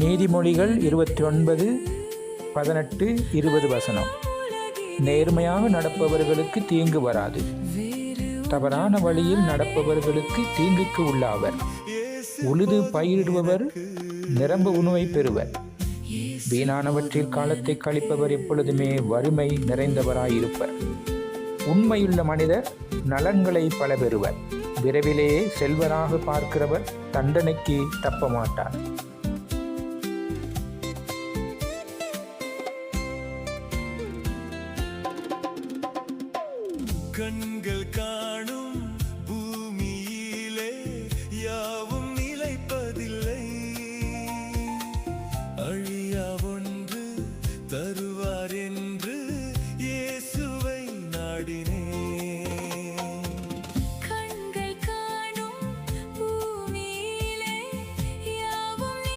நீதிமொழிகள் 29:18-20 நேர்மையாக நடப்பவர்களுக்கு தீங்கு வராது, தவறான வழியில் நடப்பவர்களுக்கு தீங்குக்கு உள்ளாவர். உழுது பயிரிடுபவர் நிரம்ப உணவை பெறுவர், வீணானவற்றில் காலத்தை கழிப்பவர் எப்பொழுதுமே வறுமை நிறைந்தவராயிருப்பர். உண்மையுள்ள மனிதர் நலன்களை பல பெறுவர், விரைவிலேயே செல்வராக பார்க்கிறவர் தண்டனைக்கு தப்ப மாட்டார். கண்கள்